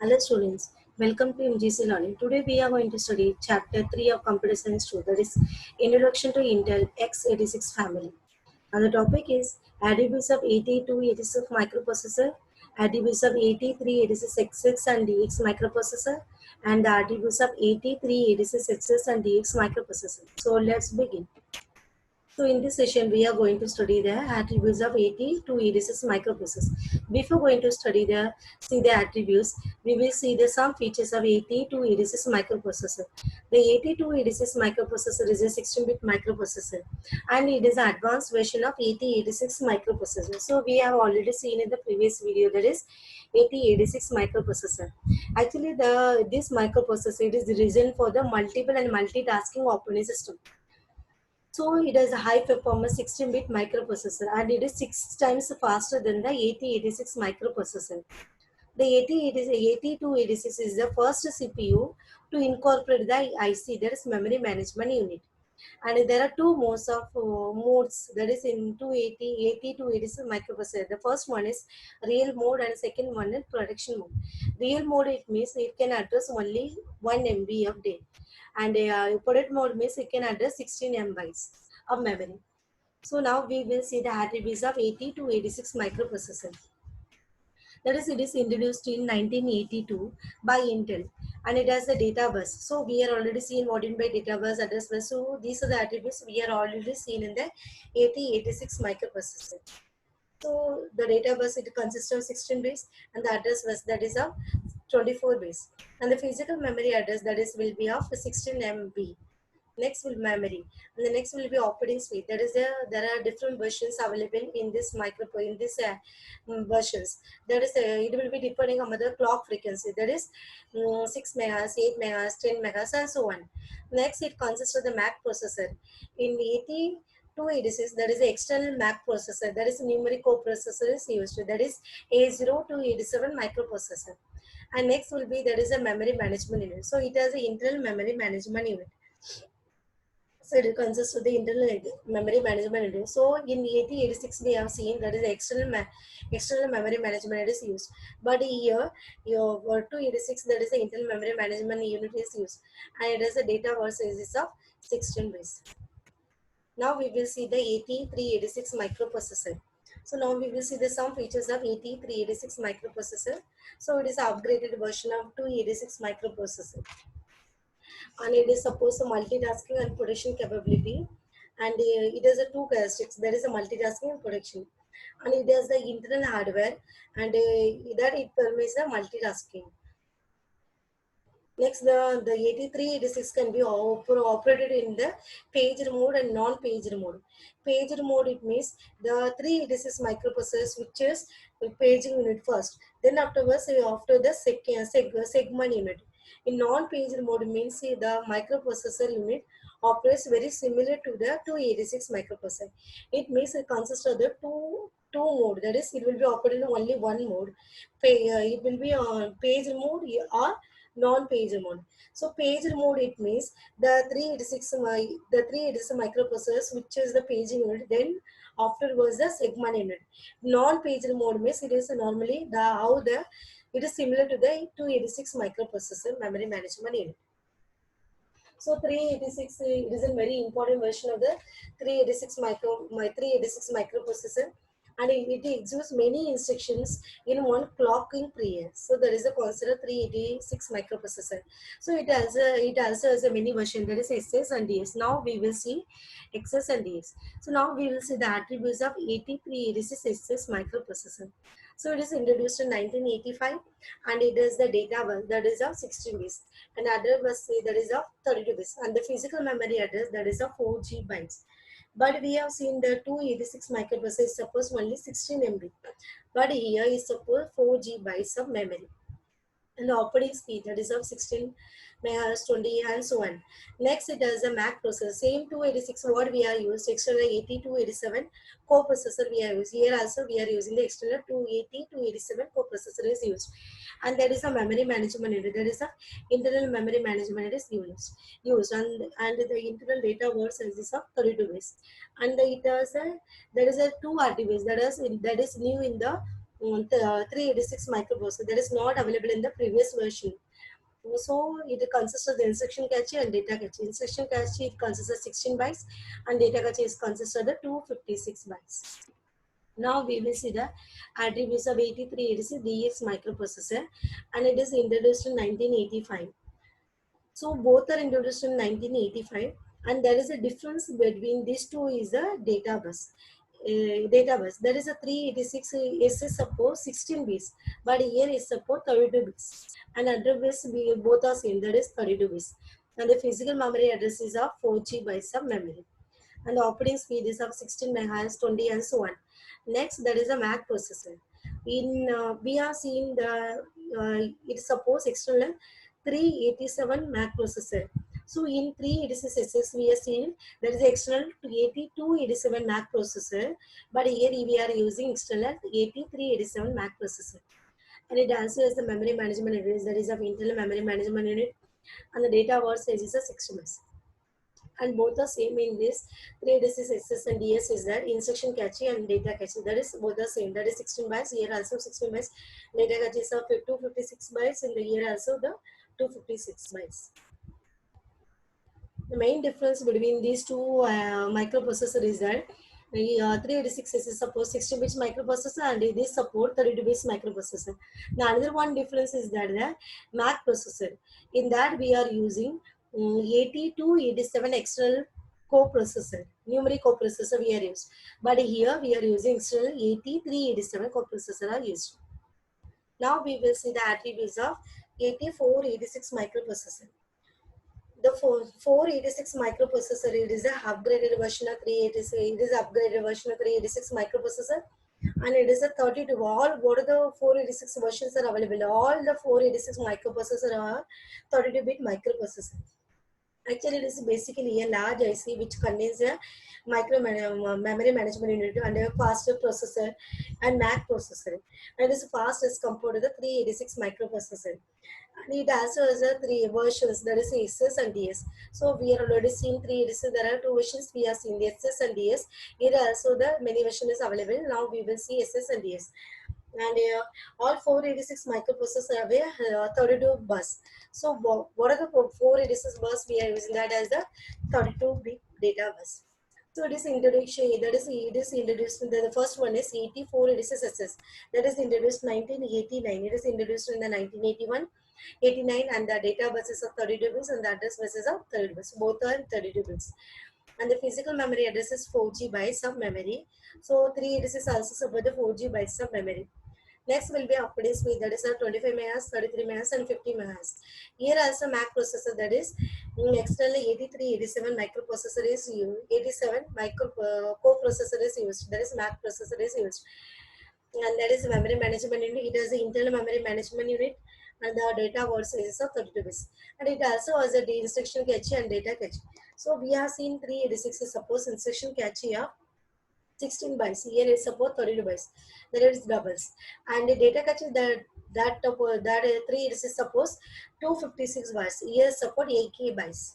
Hello students, welcome to MGC Learning. Today we are going to study chapter 3 of Computer Science 2, that is Introduction to Intel x86 family. And the topic is attributes of 8286 microprocessor, attributes of 8386XX and DX microprocessor, and the attributes of 8386XX and DX microprocessor. So let's begin. So in this session, we are going to study the attributes of 80 to 86 microprocessors. Before going to see the attributes, we will see the some features of 80 to 86 microprocessor. The 80 to 86 microprocessor is a 16-bit microprocessor, and it is an advanced version of 8086 microprocessor. So we have already seen in the previous video, that is 8086 microprocessor. Actually, this microprocessor, it is the reason for the multiple and multitasking operating system. So it has a high performance 16-bit microprocessor, and it is 6 times faster than the 8086 microprocessor. The 8286 is the first CPU to incorporate the IC, that is memory management unit. And there are two modes, that is in 280 to 86 microprocessor. The first one is real mode and second one is production mode. Real mode, it means it can address only 1 MB of data, and product mode means it can address 16 MB of memory. So now we will see the attributes of 80 to 86 microprocessor. That is, it is introduced in 1982 by Intel, and it has the data bus. So we are already seen what in by data bus, address bus. So these are the attributes we are already seen in the 8086 microprocessor. So the data bus, it consists of 16 bits, and the address bus, that is of 24 bits, and the physical memory address, that is will be of 16 MB. Next will memory, and the next will be operating speed. That is there are different versions available in this versions. That is it will be depending on the clock frequency. That is 6 megahertz, 8 megahertz, 10 megahertz, and so on. Next, it consists of the Mac processor. In 8286, that is the external Mac processor. That is numeric coprocessor is used. That is A0 to 87 microprocessor. And next will be, that is a memory management unit. So it has an internal memory management unit. So it consists of the internal memory management unit. So in 8086 we have seen that is the external memory management unit is used. But here your 286, that is the internal memory management unit is used, and it has a data bus sizes of 16 bits. Now we will see the 8386 microprocessor. So now we will see the some features of 8386 microprocessor. So it is an upgraded version of 286 microprocessor, and it is supposed to multitasking and production capability, and it has a two characteristics, that is a multitasking and production, and it has the internal hardware, and that it permits the multitasking. Next, the 8386 can be operated in the paged mode and non-paged mode. Paged mode, it means the 386 microprocessor switches the paging unit first. Then afterwards, after the segment unit. In non-paged mode means the microprocessor unit operates very similar to the 286 microprocessor. It means it consists of the two mode. That is, it will be operated in only one mode. It will be on page mode or non-page mode. So page mode, it means the 386 microprocessor switches the paging unit, then afterwards the segment unit. Non-page mode means it is normally it is similar to the 286 microprocessor memory management unit. So 386, it is a very important version of the 386 microprocessor, and it executes many instructions in one clocking period. So there is a concept of 386 microprocessor. So it also has a many version, that is SS and DS. Now we will see XS and DS. So now we will see the attributes of 8386 SS microprocessor. So it is introduced in 1985, and it is the data bus, that is of 16 bits, and address bus, that is of 32 bits, and the physical memory address, that is of 4 GB. But we have seen the 286 microprocessor is supposed only 16 MB, but here is supposed 4 GB of memory, and the operating speed, that is of 16 megahertz, 20, and so on. Next, it has a Mac processor. Same 286 what we are used, external 8287 co-processor we are used. Here also we are using the external 287 co-processor is used. And there is a memory management unit. There is a internal memory management unit is used, and the internal data word size is of 32 bits. And there is a two RTBs that is new in the 386 microprocessor that is not available in the previous version. So it consists of the instruction cache and data cache. Instruction cache it consists of 16 bytes and data cache is consists of the 256 bytes. Now we will see the attributes of 8386 DX microprocessor, and it is introduced in 1985. So both are introduced in 1985, and there is a difference between these two is the data bus. Data bus. There is a 386 is support 16 bits, but here is support 32 bits. And address bits both are same. That is 32 bits. And the physical memory address is of 4G bytes of memory. And the operating speed is of 16 megahertz, 20 and so on. Next, that is a Mac processor. In we are seeing the it supports external 387 Mac processor. So in 386 SS, we are seeing there is external 8287 Mac processor, but here we are using external 8387 Mac processor. And it also has the memory management unit, that is of internal memory management unit, and the data word size is a 60 bytes. And both are same in this 386 SS and DS is that instruction cache and data cache, that is both are same, that is 16 bytes, here also 16 bytes, data cache is of 256 bytes, and the here also the 256 bytes. The main difference between these two microprocessor is that 386 is support 16 bits microprocessor and this support 32 bits microprocessor. The another one difference is that the Mac processor, in that we are using 8287 external coprocessor, numeric coprocessor we are used, but here we are using external 8387 coprocessor are used. Now we will see the attributes of 8486 microprocessor. The 486 microprocessor, it is a upgraded version of 386. It is upgraded version of 386 microprocessor, and it is a 32. All what are the 486 versions are available? All the 486 microprocessor are 32-bit microprocessor. Actually, it is basically a large IC which contains a memory management unit and a faster processor and Mac processor. And it is fast as compared to the 386 microprocessor. And it also has a three versions, that is SS and DS. So we are already seen 386. There are two versions we are seeing, the SS and DS. Here also the many version is available. Now we will see SS and DS. And all 486 microprocessors have a 32 bus. So what are the 486 bus? We are using that as the 32-bit data bus. So it is introduction. That is it is introduced. The first one is 8486 SS. That is introduced 1989. It is introduced in the 1981, 89, and the data bus is of 32 bits and the address bus is of 32 bits. Both are 32 bits. And the physical memory address is 4G bytes of memory. So 386 also support the 4G bytes of memory. Next will be operating speed, that is 25 megahertz, 33 megahertz, and 50 megahertz. Here also Mac processor, that is externally 8387 microprocessor is used, 87 micro coprocessor is used, that is Mac processor is used. And that is memory management unit. It has the internal memory management unit and the data word sizes of 32 bits. And it also has a instruction cache and data cache. So we have seen 386 is suppose instruction cache of 16 bytes. Here it support 32 bytes. There is doubles. And the data cache that 3 is suppose 256 bytes. Here support 8K bytes.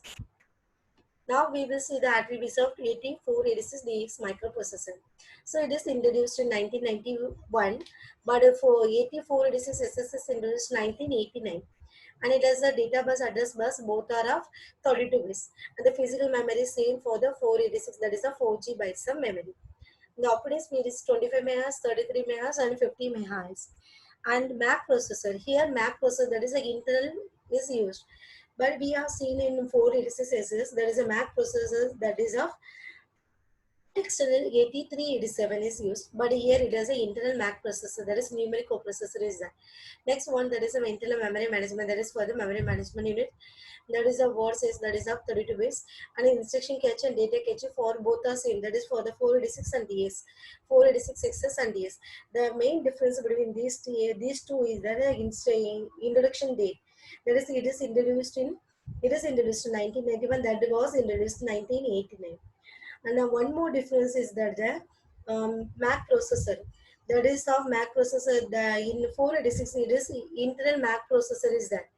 Now we will see the attributes of 8486 DX microprocessor. So it is introduced in 1991, but for 8486 SS is introduced in 1989. And it has a data bus, address bus, both are of 32 bits. And the physical memory is same for the 486, that is a 4G bytes of memory. The operating speed is 25 megahertz, 33 megahertz, and 50 megahertz. And Mac processor, here Mac processor, that is a Intel is used. But we have seen in 486 SS, there is a Mac processor that is of external 8387 is used, but here it has an internal Mac processor, that is numeric coprocessor is that. Next one, that is an internal memory management, that is for the memory management unit. That is a word size, that is of 32 bits, and instruction cache and data cache for both are same, that is for the 486 and DS, 486 SS and DS. The main difference between these two is that introduction date, that is it is introduced in 1991, that was introduced in 1989. And one more difference is that the Mac processor, that is of Mac processor, in 486 it is internal Mac processor is that,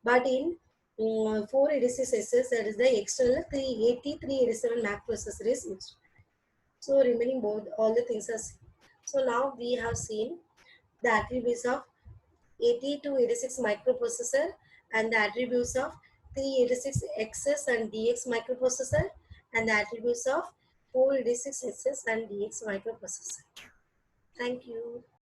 but in 486 SS, that is the external 387 Mac processor is used. So remaining both all the things are same. So now we have seen the attributes of 80 to 86 microprocessor and the attributes of 386XS and DX microprocessor and the attributes of 486SS and DX microprocessor. Thank you.